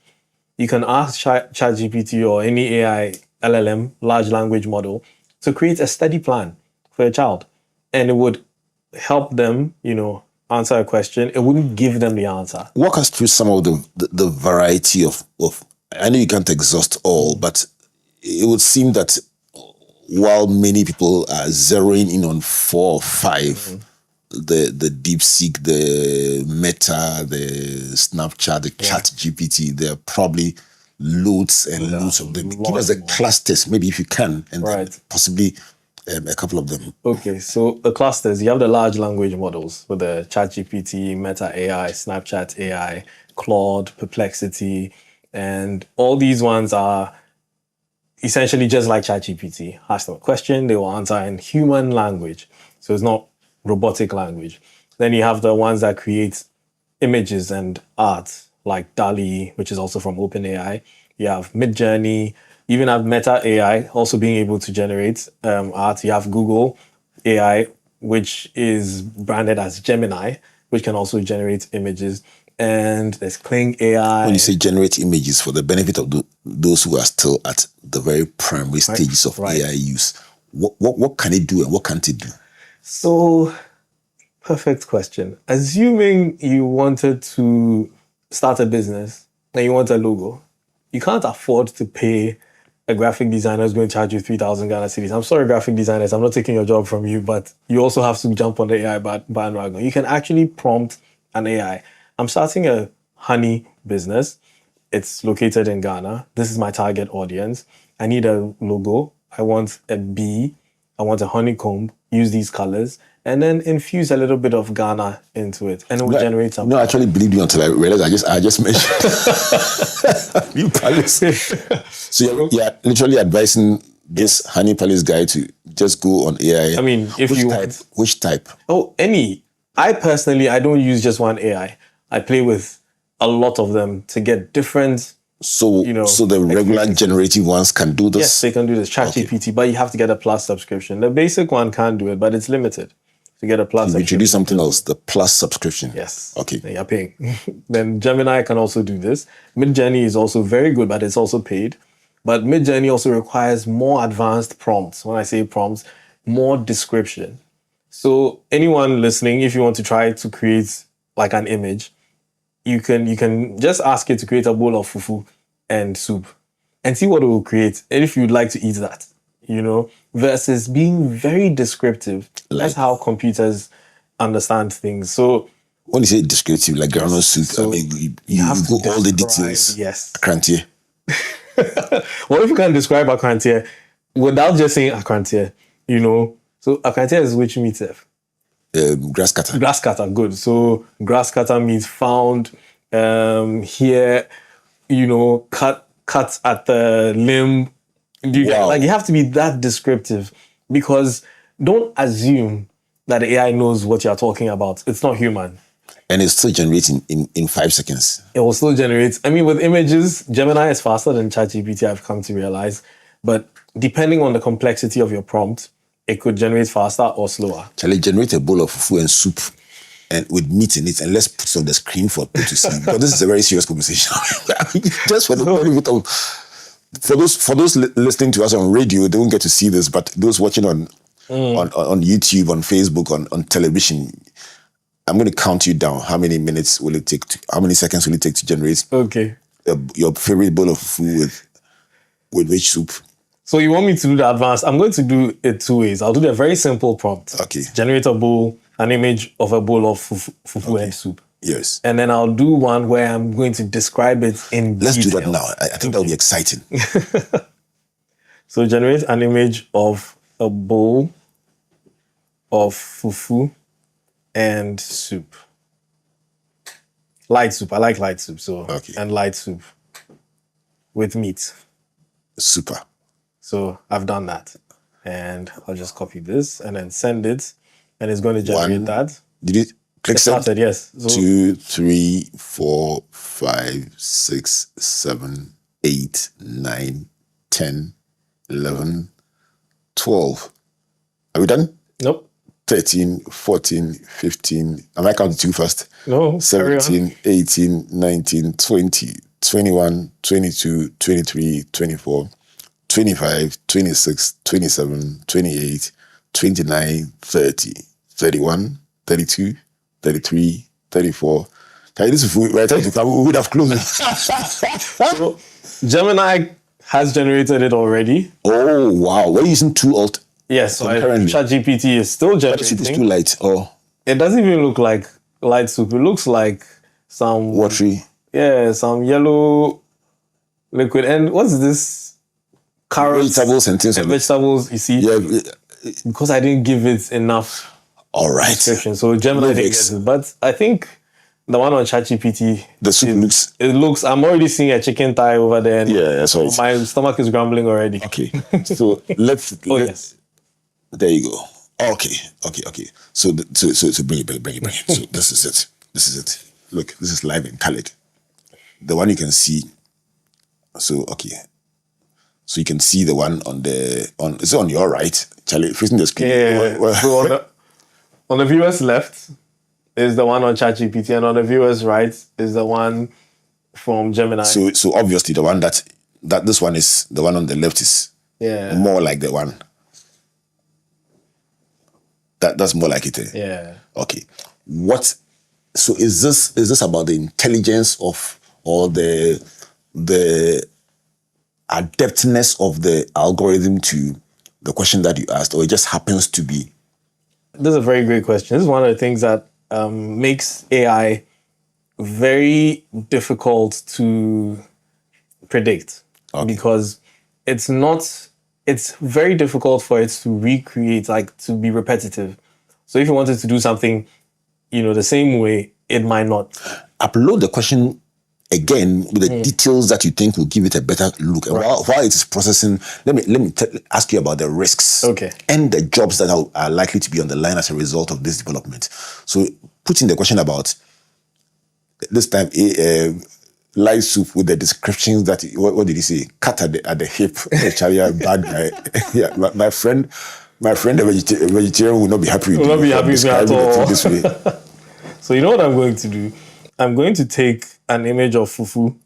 You can ask ChatGPT or any AI LLM, large language model, to create a study plan for your child. And it would help them, answer a question, it wouldn't give them the answer. Walk us through some of the variety of. I know you can't exhaust all, but it would seem that while many people are zeroing in on 4 or 5, the DeepSeek, the Meta, the Snapchat, the ChatGPT, there are probably loads and loads of them. Give us the clusters, maybe if you can, and then possibly a couple of them. Okay, so the clusters, you have the large language models with the ChatGPT, Meta AI, Snapchat AI, Claude, Perplexity, and all these ones are essentially just like ChatGPT. Ask them a question, they will answer in human language. So it's not robotic language. Then you have the ones that create images and art, like DALL-E, which is also from OpenAI. You have Midjourney. You even have Meta AI also being able to generate art. You have Google AI, which is branded as Gemini, which can also generate images. And there's Kling AI. When you say generate images, for the benefit of those who are still at the very primary stages of AI use, what can it do and what can't it do? So, perfect question. Assuming you wanted to start a business and you want a logo, you can't afford to pay a graphic designer who's going to charge you 3,000 Ghana cedis. I'm sorry, graphic designers, I'm not taking your job from you, but you also have to jump on the AI bandwagon. You can actually prompt an AI. I'm starting a honey business. It's located in Ghana. This is my target audience. I need a logo. I want a bee. I want a honeycomb. Use these colors. And then infuse a little bit of Ghana into it. And it will generate something. No, I actually believed you until I realized I just mentioned you Palace. So you're literally advising this Honey Palace guy to just go on AI. I mean, which type? Oh, any. I don't use just one AI. I play with a lot of them to get different. So the regular generative ones can do this? Yes, they can do this. ChatGPT, but you have to get a Plus subscription. The basic one can do it, but it's limited. To get a Plus subscription. Introduce something else, the Plus subscription. Yes. Okay. Then you're paying. Then Gemini can also do this. Midjourney is also very good, but it's also paid. But Midjourney also requires more advanced prompts. When I say prompts, more description. So anyone listening, if you want to try to create like an image, you can just ask it to create a bowl of fufu and soup and see what it will create. And if you'd like to eat that, versus being very descriptive. That's how computers understand things. So when you say descriptive, like groundnut soup, I mean, you have to go all the details. Yes. Akrantie. What if you can describe Akrantie without just saying Akrantie? So Akrantie is which meat? Grass cutter. Grass cutter, good. So grass cutter means found here, cut at the limb. You have to be that descriptive, because don't assume that the AI knows what you're talking about. It's not human. And it's still generating in 5 seconds. It will still generate. I mean, with images, Gemini is faster than ChatGPT, I've come to realize. But depending on the complexity of your prompt, it could generate faster or slower. Shall I generate a bowl of fufu and soup and with meat in it, and let's put it on the screen for people to see? Because this is a very serious conversation. Just for the benefit of... For those listening to us on radio, they won't get to see this, but those watching on YouTube, on Facebook, on television, I'm going to count you down. How many seconds will it take to generate your favorite bowl of food with which soup? So you want me to do the advanced? I'm going to do it 2 ways. I'll do the very simple prompt. Okay. Generate an image of a bowl of fufu and soup. Yes. And then I'll do one where I'm going to describe it in detail. Let's do that now. I think that will be exciting. So generate an image of a bowl of fufu and soup. Light soup. I like light soup. And light soup with meat. Super. So I've done that. And I'll just copy this and then send it. And it's going to generate that. Did it? Click send. Started, yes. So 2, 3, 4, 5, 6, 7, 8, 9, 10, 11, 12. Are we done? Nope. 13, 14, 15. Am I counting too fast? No. 17, 18, 19, 20, 21, 22, 23, 24, 25, 26, 27, 28, 29, 30, 31, 32, 33, 34. This is we would have closed. So Gemini has generated it already. Oh wow! We're using two alt. Yes, so concurrently. ChatGPT is still But the soup is too generating. light or It doesn't even look like light soup. It looks like some watery. Yeah, some yellow liquid. And what's this? Carrots Vegetables and things and like that. vegetables. You see, Yeah. because I didn't give it enough All right. description, so Gemini No didn't vex. get it. But I think the one on ChatGPT, The soup looks. it looks. I'm already seeing a chicken thigh over there. And Yeah, that's right. my stomach is grumbling already. Okay. So let's. Oh yes. There you go. Okay. So bring it. So this is it. Look, this is live and colored. The one you can see. So okay. So you can see the one is it on your right, Charlie, facing the screen. Yeah. Well, So on the viewer's left is the one on ChatGPT, and on the viewer's right is the one from Gemini. so obviously the one that this one is the one on the left is yeah. more like the one. That's more like it. Yeah. Okay. So is this about the intelligence of or the adeptness of the algorithm to the question that you asked, or it just happens to be? This is a very great question. This is one of the things that makes AI very difficult to predict because it's very difficult for it to recreate, like to be repetitive. So if you wanted to do something, the same way, it might not. Upload the question again with the details that you think will give it a better look. And while it is processing, let me ask you about the risks and the jobs that are likely to be on the line as a result of this development. So put in the question about this time light soup with the descriptions that what did he say? Cut at the hip, Charlie, bad guy. Yeah, my friend, the vegetarian will not be happy with Will not be happy with me at describing all. it this way. So you know what I'm going to do? I'm going to take an image of fufu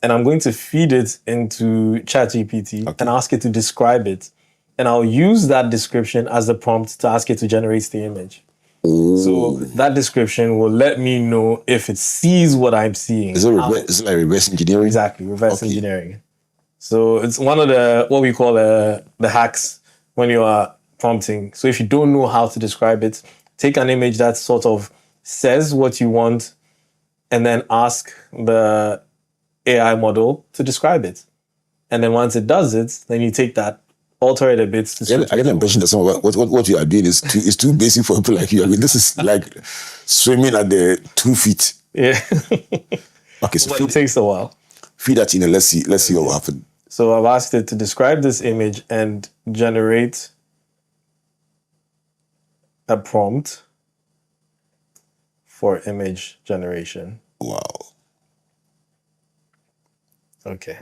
and I'm going to feed it into ChatGPT and ask it to describe it. And I'll use that description as the prompt to ask it to generate the image. So that description will let me know if it sees what I'm seeing. Is it like reverse engineering? Exactly, reverse engineering. So it's one of the, what we call the hacks when you are prompting. So if you don't know how to describe it, take an image that sort of says what you want and then ask the AI model to describe it. And then once it does it, then you take that, alter it a bit. I get the impression that some of what you are doing is too basic for people like you. I mean, this is like swimming at the 2 feet. Yeah. Okay, so But it takes a while. feed that in and let's see what will happen. So I've asked it to describe this image and generate a prompt for image generation. Wow. Okay.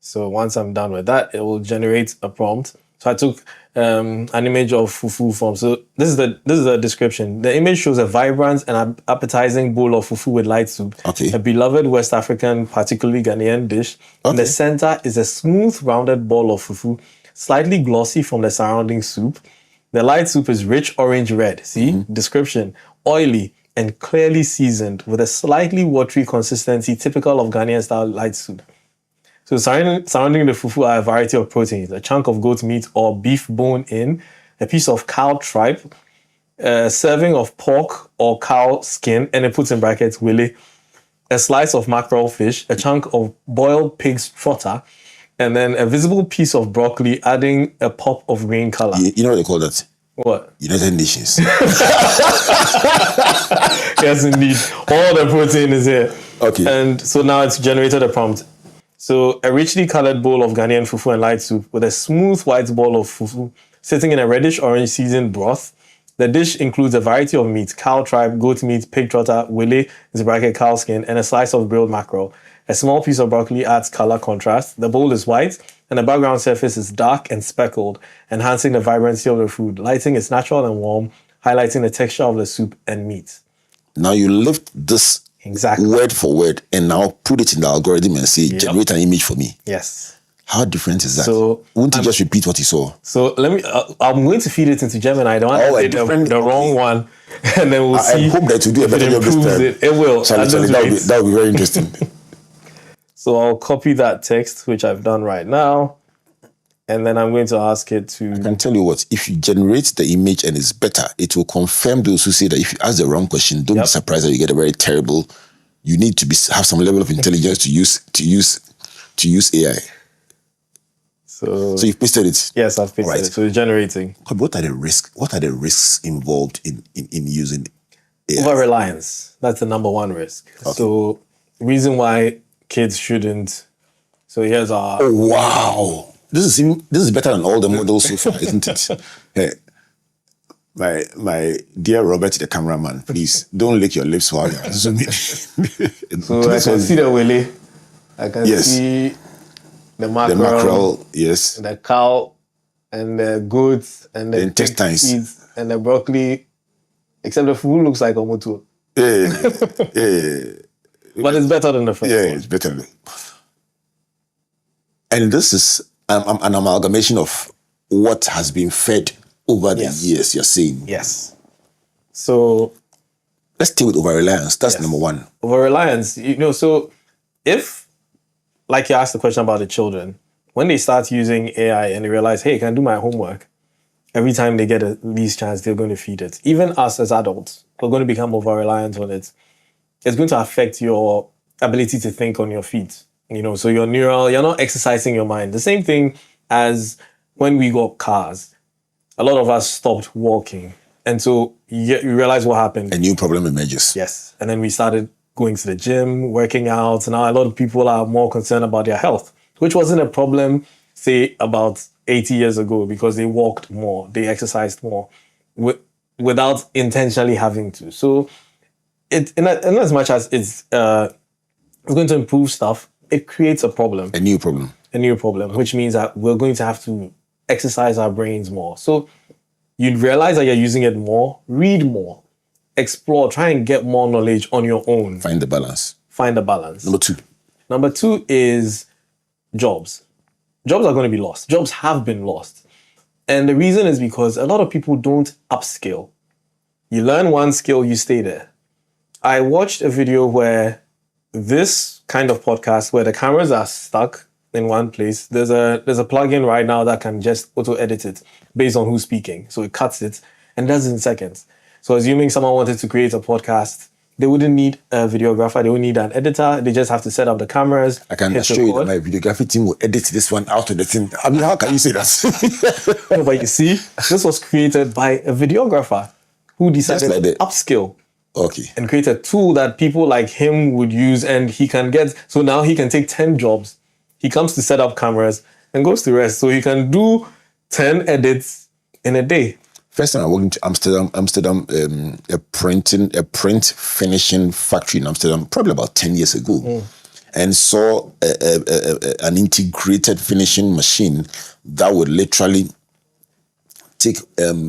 So once I'm done with that, it will generate a prompt. So I took an image of fufu form. So this is the description. The image shows a vibrant and appetizing bowl of fufu with light soup. Okay. A beloved West African, particularly Ghanaian dish. In the center is a smooth, rounded ball of fufu, slightly glossy from the surrounding soup. The light soup is rich orange red. See? Description. Oily and clearly seasoned with a slightly watery consistency typical of Ghanaian style light soup. So surrounding the fufu are a variety of proteins, a chunk of goat meat or beef bone in, a piece of cow tripe, a serving of pork or cow skin, and it puts in brackets willy, a slice of mackerel fish, a chunk of boiled pig's trotter, and then a visible piece of broccoli adding a pop of green color. You know what they call that? What? United Nations. Yes, indeed. All the protein is here. Okay. And so now it's generated a prompt. So a richly colored bowl of Ghanaian fufu and light soup with a smooth white ball of fufu sitting in a reddish-orange seasoned broth. The dish includes a variety of meat, cow tripe, goat meat, pig trotter, willy, cow skin, and a slice of grilled mackerel. A small piece of broccoli adds color contrast. The bowl is white, and the background surface is dark and speckled, enhancing the vibrancy of the food. Lighting is natural and warm, highlighting the texture of the soup and meat. Now you lift this word for word and now put it in the algorithm and say, generate an image for me. Yes. How different is that? So wouldn't you just repeat what you saw? So let me. I'm going to feed it into Gemini. I don't want to say the wrong one, and then we'll see. I hope that you do a better job this time. It will. Charlie, that will be very interesting. So I'll copy that text, which I've done right now, and then I'm going to ask it to. I can tell you what, if you generate the image and it's better, it will confirm those who say that if you ask the wrong question, don't be surprised that you get a very terrible. You need to have some level of intelligence to use AI. So you've pasted it? Yes, I've pasted it. So it's generating. What are the risks involved in using AI? Over-reliance. That's the number one risk. Okay. So reason why kids shouldn't. So here's our. Oh wow! This is better than all the models so far, isn't it? Hey, my dear Robert, the cameraman, please don't lick your lips while you're zooming. So I can see the wele. I can see the mackerel, yes, the cow, and the goats, and the intestines, seeds, and the broccoli. Except the food looks like omutu. Yeah. But it's better than the first one. Yeah, it's better. And this is an amalgamation of what has been fed over the years, you're saying. Yes. So let's stay with over-reliance. That's number one. Over-reliance, so if, like you asked the question about the children, when they start using AI and they realize, hey, I can do my homework, every time they get a least chance, they're going to feed it. Even us as adults, we're going to become over-reliant on it. It's going to affect your ability to think on your feet. So you're not exercising your mind. The same thing as when we got cars. A lot of us stopped walking. And so you realize what happened. A new problem emerges. Yes. And then we started going to the gym, working out. And now a lot of people are more concerned about their health, which wasn't a problem, say, about 80 years ago, because they walked more, they exercised more without intentionally having to. So in as much as it's going to improve stuff, it creates a problem. A new problem, which means that we're going to have to exercise our brains more. So you realize that you're using it more, read more, explore, try and get more knowledge on your own. Find the balance. Number two is jobs. Jobs are going to be lost. Jobs have been lost. And the reason is because a lot of people don't upskill. You learn one skill, you stay there. I watched a video where this kind of podcast where the cameras are stuck in one place, there's a plugin right now that can just auto-edit it based on who's speaking. So it cuts it and does it in seconds. So assuming someone wanted to create a podcast, they wouldn't need a videographer, they wouldn't need an editor, they just have to set up the cameras. I can assure you that my videography team will edit this one out of the thing. I mean, how can you say that? No, but you see, this was created by a videographer who decided to upskill. Okay. And create a tool that people like him would use, and he can get, so now he can take 10 jobs. He comes to set up cameras and goes to rest. So he can do 10 edits in a day. First time I walked into Amsterdam, a print finishing factory in Amsterdam, probably about 10 years ago, and saw an integrated finishing machine that would literally take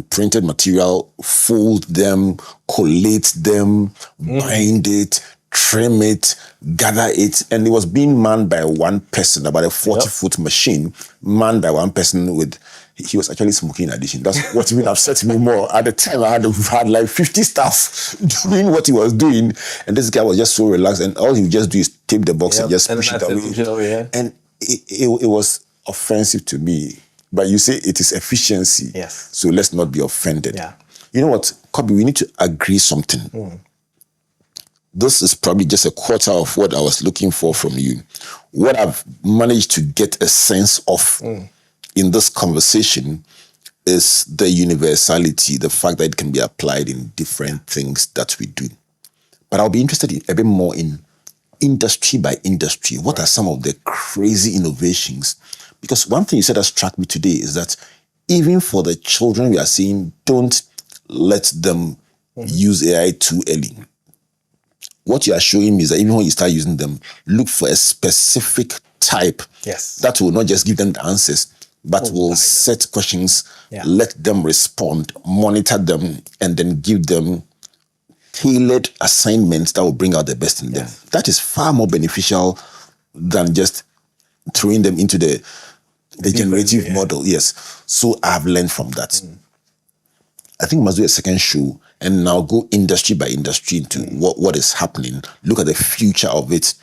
printed material, fold them, collate them, bind it, trim it, gather it, and it was being manned by one person, about a 40-foot machine, manned by one person with, he was actually smoking in addition. That's what even upset me more. At the time, I had like 50 staff doing what he was doing, and this guy was just so relaxed, and all he would just do is tape the box and just push it away. And it was offensive to me. But you say it is efficiency. Yes. So let's not be offended. Yeah. You know what, Kobby, we need to agree something. This is probably just a quarter of what I was looking for from you. What I've managed to get a sense of in this conversation is the universality, the fact that it can be applied in different things that we do. But I'll be interested in a bit more in industry by industry. What are some of the crazy innovations? Because one thing you said that struck me today is that even for the children we are seeing, don't let them use AI too early. What you are showing me is that even when you start using them, look for a specific type that will not just give them the answers, but will set questions, let them respond, monitor them, and then give them tailored assignments that will bring out the best in them. That is far more beneficial than just throwing them into the The generative model, yes. So I've learned from that. I think we must do a second show and now go industry by industry into what is happening, look at the future of it,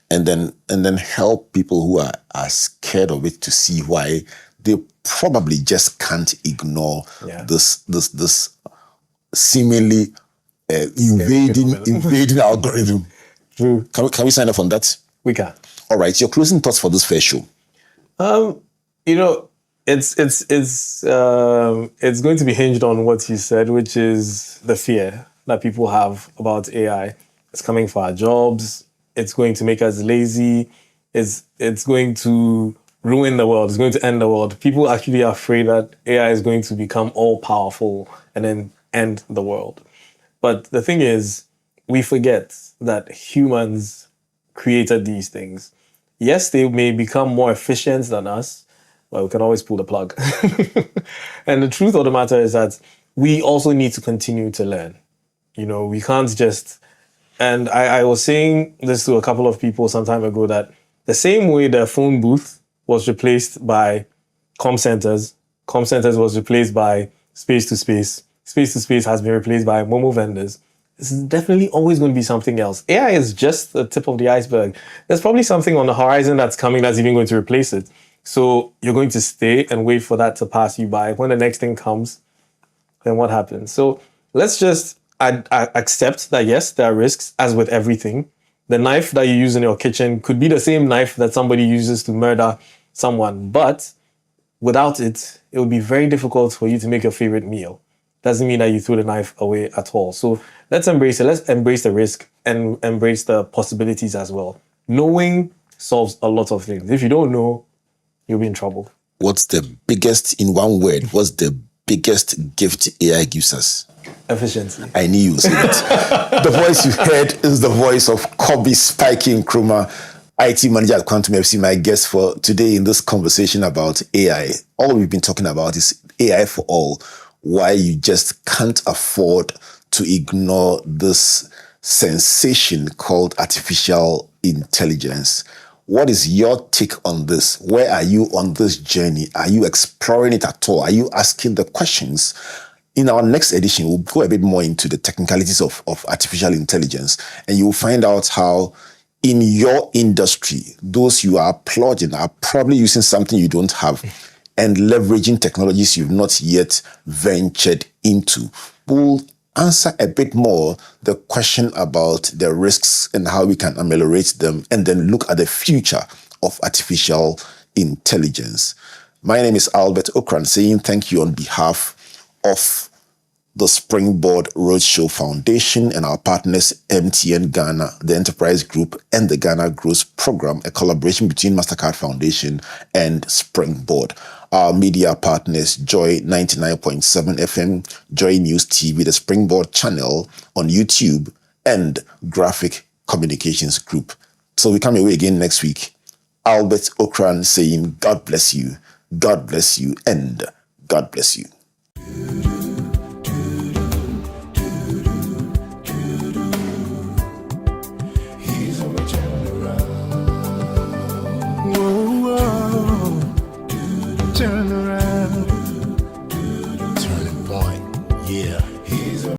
and then help people who are scared of it to see why they probably just can't ignore this seemingly invading algorithm. True. Can we sign up on that? We can. All right. Your closing thoughts for this first show? It's going to be hinged on what you said, which is the fear that people have about AI. It's coming for our jobs. It's going to make us lazy. It's going to ruin the world. It's going to end the world. People actually are afraid that AI is going to become all powerful and then end the world. But the thing is, we forget that humans created these things. Yes, they may become more efficient than us, but we can always pull the plug. And the truth of the matter is that we also need to continue to learn. We can't just... And I was saying this to a couple of people some time ago, that the same way the phone booth was replaced by comm centers was replaced by space to space has been replaced by Momo vendors. This is definitely always going to be something else. AI is just the tip of the iceberg. There's probably something on the horizon that's coming that's even going to replace it. So you're going to stay and wait for that to pass you by. When the next thing comes, then what happens? So let's just accept that, yes, there are risks, as with everything. The knife that you use in your kitchen could be the same knife that somebody uses to murder someone. But without it, it would be very difficult for you to make your favorite meal. Doesn't mean that you throw the knife away at all. So let's embrace it. Let's embrace the risk and embrace the possibilities as well. Knowing solves a lot of things. If you don't know, you'll be in trouble. What's the biggest, in one word, what's the biggest gift AI gives us? Efficiency. I knew you would say that. The voice you heard is the voice of Kobby Spiky Nkrumah, IT manager at Quantum FC, my guest for today in this conversation about AI. All we've been talking about is AI for all. Why you just can't afford to ignore this sensation called artificial intelligence. What is your take on this? Where are you on this journey? Are you exploring it at all? Are you asking the questions? In our next edition, we'll go a bit more into the technicalities of artificial intelligence, and you'll find out how in your industry, those you are applauding are probably using something you don't have and leveraging technologies you've not yet ventured into. We'll answer a bit more the question about the risks and how we can ameliorate them, and then look at the future of artificial intelligence. My name is Albert Ocran, saying thank you on behalf of the Springboard Roadshow Foundation and our partners MTN Ghana, the Enterprise Group, and the Ghana Growth Program, a collaboration between MasterCard Foundation and Springboard. Our media partners, Joy 99.7 FM, Joy News TV, the Springboard channel on YouTube, and Graphic Communications Group. So we come your way again next week. Albert Ocran saying, God bless you, and God bless you.